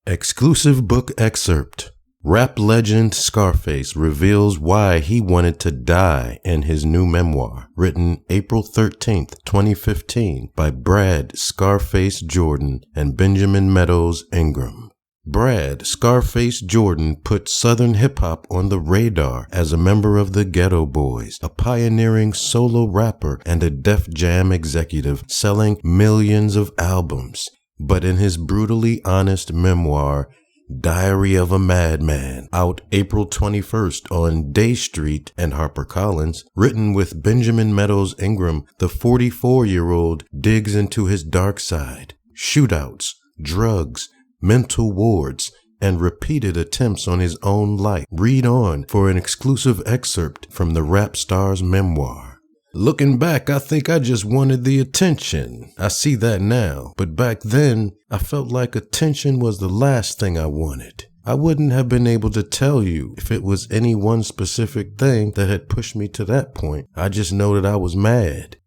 Exclusive book excerpt. Rap legend Scarface reveals why he wanted to die in his new memoir, written April 13th, 2015 by Brad Scarface Jordan and Benjamin Meadows Ingram. Brad Scarface Jordan put Southern hip-hop on the radar as a member of the Ghetto Boys, a pioneering solo rapper and a Def Jam executive selling millions of albums. But in his brutally honest memoir, Diary of a Madman, out April 21st on Day Street and HarperCollins, written with Benjamin Meadows Ingram, the 44-year-old digs into his dark side, shootouts, drugs, mental wards, and repeated attempts on his own life. Read on for an exclusive excerpt from the rap star's memoir. Looking back, I think I just wanted the attention. I see that now. But back then, I felt like attention was the last thing I wanted. I wouldn't have been able to tell you if it was any one specific thing that had pushed me to that point. I just know that I was mad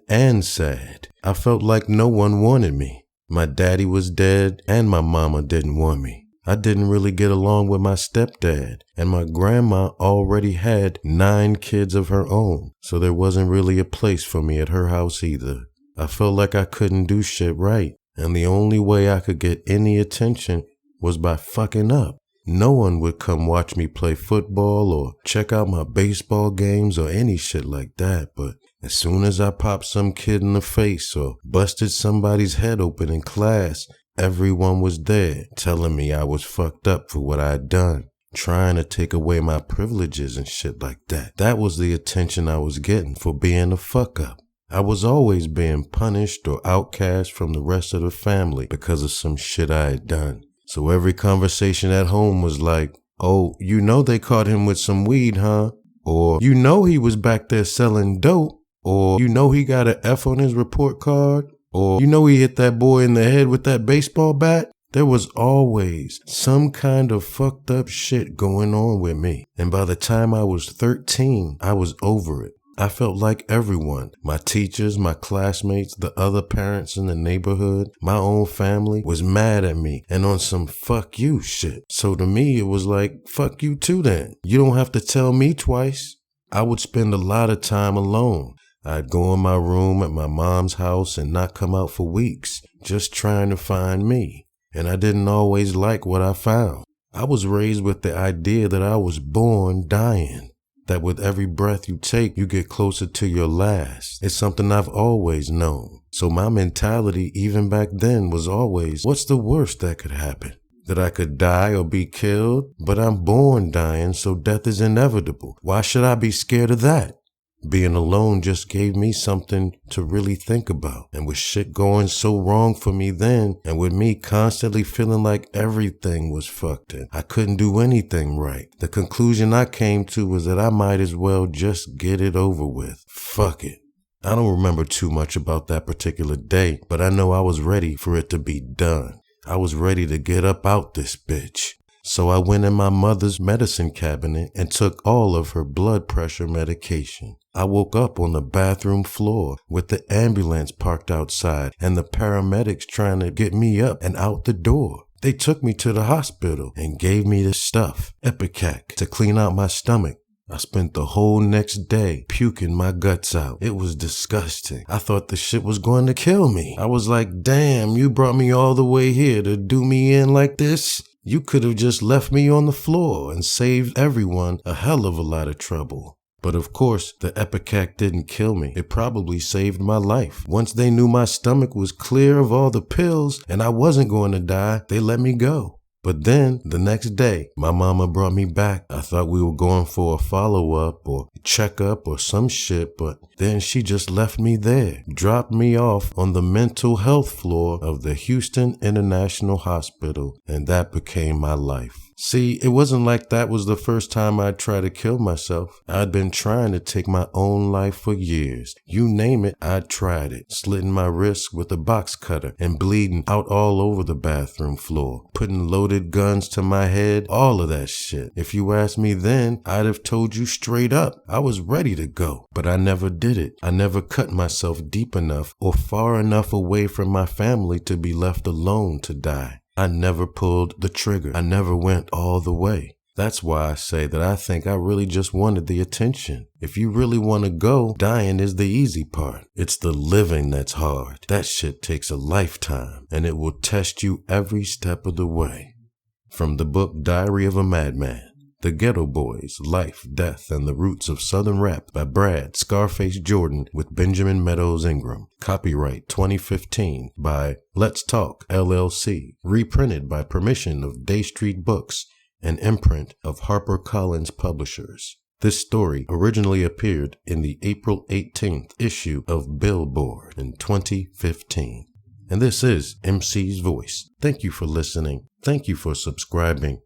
and sad. I felt like no one wanted me. My daddy was dead and my mama didn't want me. I didn't really get along with my stepdad, and my grandma already had 9 kids of her own, so there wasn't really a place for me at her house either. I felt like I couldn't do shit right, and the only way I could get any attention was by fucking up. No one would come watch me play football or check out my baseball games or any shit like that, but as soon as I popped some kid in the face or busted somebody's head open in class, everyone was there telling me I was fucked up for what I had done, trying to take away my privileges and shit like that. That was the attention I was getting for being a fuck up. I was always being punished or outcast from the rest of the family because of some shit I had done. So every conversation at home was like, "Oh, you know they caught him with some weed, huh?" Or, "You know he was back there selling dope." Or, "You know he got an F on his report card." Or, "You know he hit that boy in the head with that baseball bat." There was always some kind of fucked up shit going on with me. And by the time I was 13, I was over it. I felt like everyone, my teachers, my classmates, the other parents in the neighborhood, my own family, was mad at me and on some fuck you shit. So to me, it was like, fuck you too then. You don't have to tell me twice. I would spend a lot of time alone. I'd go in my room at my mom's house and not come out for weeks, just trying to find me. And I didn't always like what I found. I was raised with the idea that I was born dying, that with every breath you take, you get closer to your last. It's something I've always known. So my mentality, even back then, was always, what's the worst that could happen? That I could die or be killed? But I'm born dying, so death is inevitable. Why should I be scared of that? Being alone just gave me something to really think about. And with shit going so wrong for me then, and with me constantly feeling like everything was fucked in, I couldn't do anything right. The conclusion I came to was that I might as well just get it over with. Fuck it. I don't remember too much about that particular day, but I know I was ready for it to be done. I was ready to get up out this bitch. So I went in my mother's medicine cabinet and took all of her blood pressure medication. I woke up on the bathroom floor with the ambulance parked outside and the paramedics trying to get me up and out the door. They took me to the hospital and gave me this stuff, Ipecac, to clean out my stomach. I spent the whole next day puking my guts out. It was disgusting. I thought the shit was going to kill me. I was like, damn, you brought me all the way here to do me in like this? You could have just left me on the floor and saved everyone a hell of a lot of trouble. But of course, the Ipecac didn't kill me. It probably saved my life. Once they knew my stomach was clear of all the pills and I wasn't going to die, they let me go. But then, the next day, my mama brought me back. I thought we were going for a follow-up or checkup or some shit, but then she just left me there, dropped me off on the mental health floor of the Houston International Hospital, and that became my life. See, it wasn't like that was the first time I'd tried to kill myself. I'd been trying to take my own life for years. You name it, I'd tried it. Slitting my wrists with a box cutter and bleeding out all over the bathroom floor. Putting loaded guns to my head, all of that shit. If you asked me then, I'd have told you straight up. I was ready to go, but I never did it. I never cut myself deep enough or far enough away from my family to be left alone to die. I never pulled the trigger. I never went all the way. That's why I say that I think I really just wanted the attention. If you really want to go, dying is the easy part. It's the living that's hard. That shit takes a lifetime, and it will test you every step of the way. From the book Diary of a Madman, The Ghetto Boys, Life, Death, and the Roots of Southern Rap by Brad Scarface Jordan with Benjamin Meadows Ingram. Copyright 2015 by Let's Talk, LLC. Reprinted by permission of Day Street Books, an imprint of HarperCollins Publishers. This story originally appeared in the April 18th issue of Billboard in 2015. And this is MC's Voice. Thank you for listening. Thank you for subscribing.